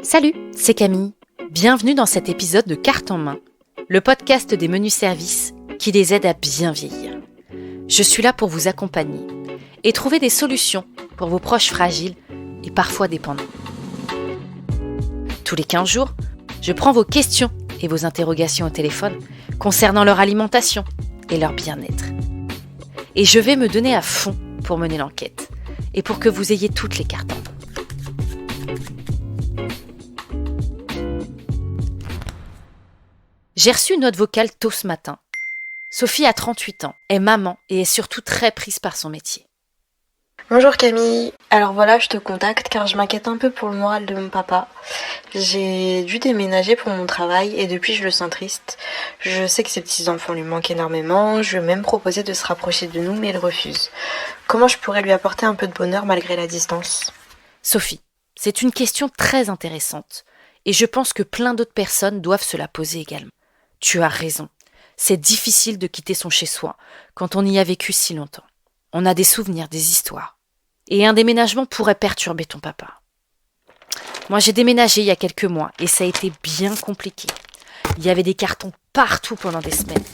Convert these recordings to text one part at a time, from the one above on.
Salut, c'est Camille. Bienvenue dans cet épisode de Carte en main, le podcast des menus services qui les aide à bien vieillir. Je suis là pour vous accompagner et trouver des solutions pour vos proches fragiles et parfois dépendants. Tous les 15 jours, je prends vos questions et vos interrogations au téléphone concernant leur alimentation et leur bien-être. Et je vais me donner à fond pour mener l'enquête et pour que vous ayez toutes les cartes en main. J'ai reçu une note vocale tôt ce matin. Sophie a 38 ans, est maman et est surtout très prise par son métier. Bonjour Camille, alors voilà, je te contacte car je m'inquiète un peu pour le moral de mon papa. J'ai dû déménager pour mon travail et depuis je le sens triste. Je sais que ses petits-enfants lui manquent énormément, je lui ai même proposé de se rapprocher de nous mais il refuse. Comment je pourrais lui apporter un peu de bonheur malgré la distance ? Sophie, c'est une question très intéressante et je pense que plein d'autres personnes doivent se la poser également. Tu as raison, c'est difficile de quitter son chez-soi quand on y a vécu si longtemps. On a des souvenirs, des histoires. Et un déménagement pourrait perturber ton papa. Moi, j'ai déménagé il y a quelques mois et ça a été bien compliqué. Il y avait des cartons partout pendant des semaines.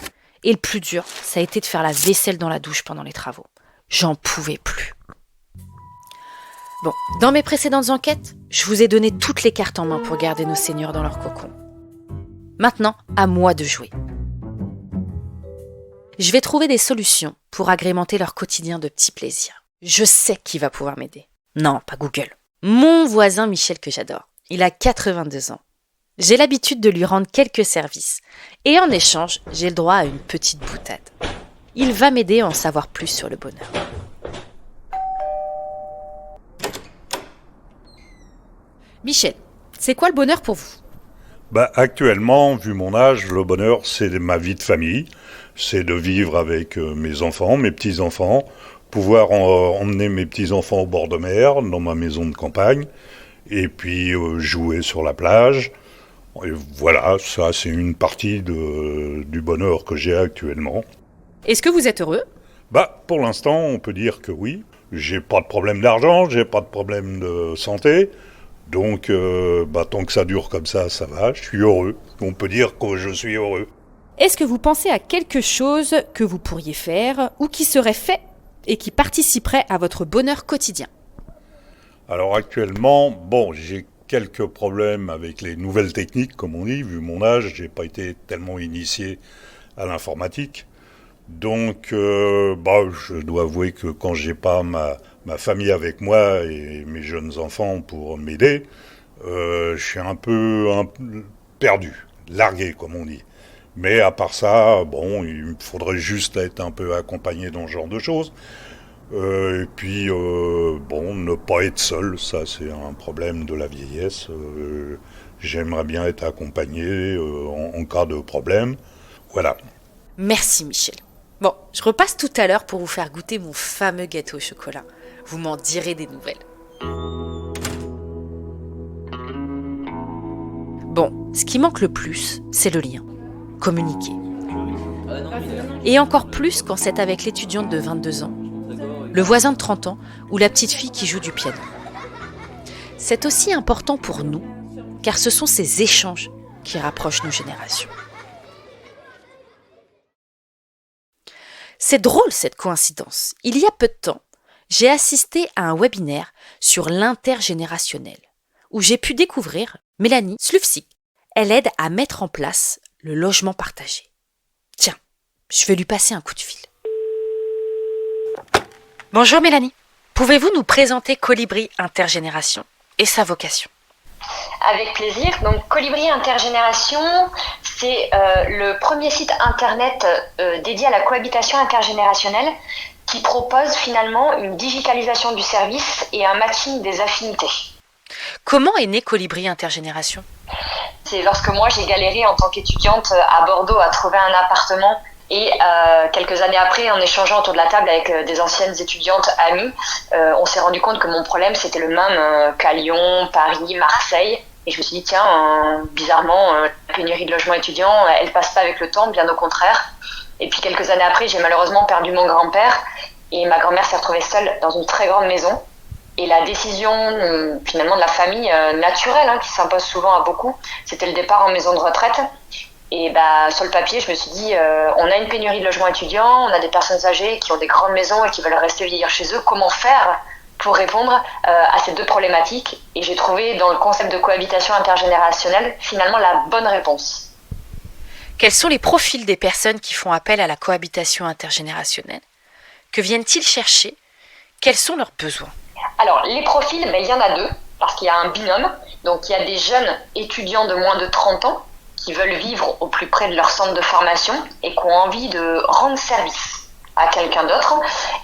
Et le plus dur, ça a été de faire la vaisselle dans la douche pendant les travaux. J'en pouvais plus. Bon, dans mes précédentes enquêtes, je vous ai donné toutes les cartes en main pour garder nos seniors dans leur cocon. Maintenant, à moi de jouer. Je vais trouver des solutions pour agrémenter leur quotidien de petits plaisirs. Je sais qui va pouvoir m'aider. Non, pas Google. Mon voisin Michel que j'adore. Il a 82 ans. J'ai l'habitude de lui rendre quelques services. Et en échange, j'ai le droit à une petite boutade. Il va m'aider à en savoir plus sur le bonheur. Michel, c'est quoi le bonheur pour vous ? Actuellement, vu mon âge, le bonheur, c'est ma vie de famille. C'est de vivre avec mes enfants, mes petits-enfants, pouvoir emmener mes petits-enfants au bord de mer, dans ma maison de campagne, et puis jouer sur la plage. Et voilà, ça, c'est une partie du bonheur que j'ai actuellement. Est-ce que vous êtes heureux ? Pour l'instant, on peut dire que oui. J'ai pas de problème d'argent, j'ai pas de problème de santé. Donc, tant que ça dure comme ça va, je suis heureux. On peut dire que je suis heureux. Est-ce que vous pensez à quelque chose que vous pourriez faire ou qui serait fait et qui participerait à votre bonheur quotidien ? Alors actuellement, j'ai quelques problèmes avec les nouvelles techniques, comme on dit. Vu mon âge, j'ai pas été tellement initié à l'informatique. Donc, je dois avouer que quand j'ai pas ma famille avec moi et mes jeunes enfants pour m'aider, je suis un peu perdu, largué, comme on dit. Mais à part ça, il me faudrait juste être un peu accompagné dans ce genre de choses. Et puis, ne pas être seul, ça c'est un problème de la vieillesse. J'aimerais bien être accompagné en cas de problème. Voilà. Merci Michel. Bon, je repasse tout à l'heure pour vous faire goûter mon fameux gâteau au chocolat. Vous m'en direz des nouvelles. Bon, ce qui manque le plus, c'est le lien. Communiquer. Et encore plus quand c'est avec l'étudiante de 22 ans, le voisin de 30 ans ou la petite fille qui joue du piano. C'est aussi important pour nous, car ce sont ces échanges qui rapprochent nos générations. C'est drôle cette coïncidence. Il y a peu de temps, j'ai assisté à un webinaire sur l'intergénérationnel, où j'ai pu découvrir Mélanie Slufsik. Elle aide à mettre en place le logement partagé. Tiens, je vais lui passer un coup de fil. Bonjour Mélanie, pouvez-vous nous présenter Colibri Intergénération et sa vocation ? Avec plaisir. Donc Colibri Intergénération, c'est le premier site internet dédié à la cohabitation intergénérationnelle qui propose finalement une digitalisation du service et un matching des affinités. Comment est né Colibri Intergénération ? C'est lorsque moi j'ai galéré en tant qu'étudiante à Bordeaux à trouver un appartement et quelques années après, en échangeant autour de la table avec des anciennes étudiantes amies, on s'est rendu compte que mon problème c'était le même qu'à Lyon, Paris, Marseille. Et je me suis dit, tiens, bizarrement, la pénurie de logements étudiants, elle passe pas avec le temps, bien au contraire. Et puis quelques années après, j'ai malheureusement perdu mon grand-père et ma grand-mère s'est retrouvée seule dans une très grande maison. Et la décision finalement de la famille naturelle, qui s'impose souvent à beaucoup, c'était le départ en maison de retraite. Et sur le papier, je me suis dit, on a une pénurie de logements étudiants, on a des personnes âgées qui ont des grandes maisons et qui veulent rester vieillir chez eux. Comment faire pour répondre à ces deux problématiques? Et j'ai trouvé dans le concept de cohabitation intergénérationnelle finalement la bonne réponse. Quels sont les profils des personnes qui font appel à la cohabitation intergénérationnelle? Que viennent-ils chercher? Quels sont leurs besoins? Alors, les profils, il y en a deux, parce qu'il y a un binôme. Donc, il y a des jeunes étudiants de moins de 30 ans qui veulent vivre au plus près de leur centre de formation et qui ont envie de rendre service à quelqu'un d'autre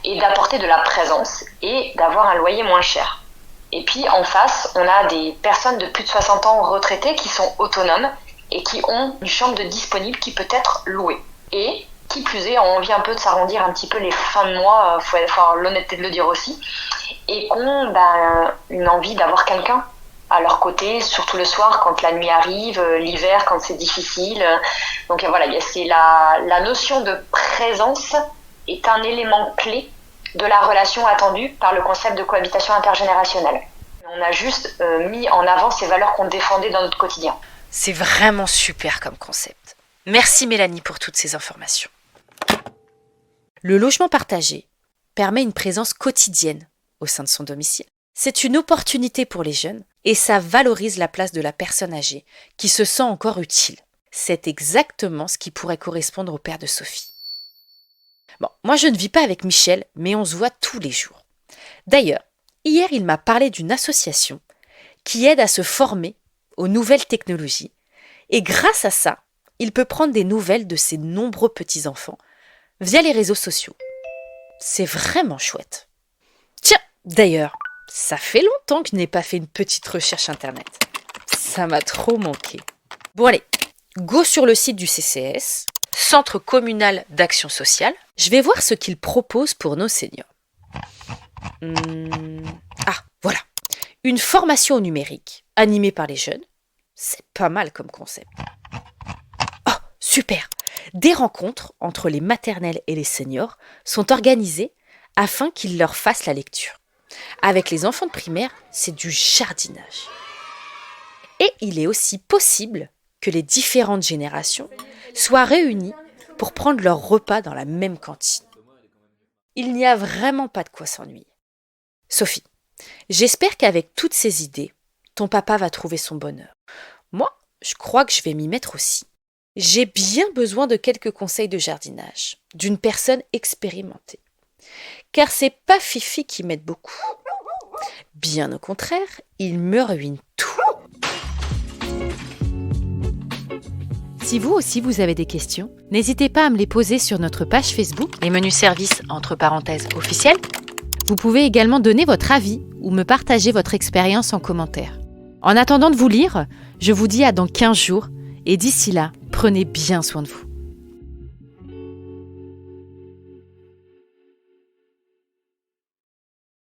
et d'apporter de la présence et d'avoir un loyer moins cher. Et puis, en face, on a des personnes de plus de 60 ans retraitées qui sont autonomes et qui ont une chambre de disponible qui peut être louée. Et qui plus est, ont envie un peu de s'arrondir un petit peu les fins de mois, faut avoir l'honnêteté de le dire aussi, et qui ont une envie d'avoir quelqu'un à leur côté, surtout le soir quand la nuit arrive, l'hiver quand c'est difficile. Donc voilà, c'est la notion de présence est un élément clé de la relation attendue par le concept de cohabitation intergénérationnelle. On a juste mis en avant ces valeurs qu'on défendait dans notre quotidien. C'est vraiment super comme concept. Merci Mélanie pour toutes ces informations. Le logement partagé permet une présence quotidienne au sein de son domicile. C'est une opportunité pour les jeunes et ça valorise la place de la personne âgée qui se sent encore utile. C'est exactement ce qui pourrait correspondre au père de Sophie. Bon, moi je ne vis pas avec Michel, mais on se voit tous les jours. D'ailleurs, hier il m'a parlé d'une association qui aide à se former aux nouvelles technologies et grâce à ça, il peut prendre des nouvelles de ses nombreux petits-enfants via les réseaux sociaux. C'est vraiment chouette. Tiens, d'ailleurs, ça fait longtemps que je n'ai pas fait une petite recherche internet. Ça m'a trop manqué. Bon allez, go sur le site du CCS, Centre communal d'action sociale. Je vais voir ce qu'il propose pour nos seniors. Ah, voilà. Une formation au numérique, animée par les jeunes. C'est pas mal comme concept. Oh, super! Des rencontres entre les maternelles et les seniors sont organisées afin qu'ils leur fassent la lecture. Avec les enfants de primaire, c'est du jardinage. Et il est aussi possible que les différentes générations soient réunies pour prendre leur repas dans la même cantine. Il n'y a vraiment pas de quoi s'ennuyer. Sophie, j'espère qu'avec toutes ces idées, ton papa va trouver son bonheur. Moi, je crois que je vais m'y mettre aussi. J'ai bien besoin de quelques conseils de jardinage, d'une personne expérimentée. Car c'est pas Fifi qui m'aide beaucoup. Bien au contraire, il me ruine tout. Si vous aussi vous avez des questions, n'hésitez pas à me les poser sur notre page Facebook, les menus services entre parenthèses officiels. Vous pouvez également donner votre avis ou me partager votre expérience en commentaire. En attendant de vous lire, je vous dis à dans 15 jours et d'ici là, prenez bien soin de vous.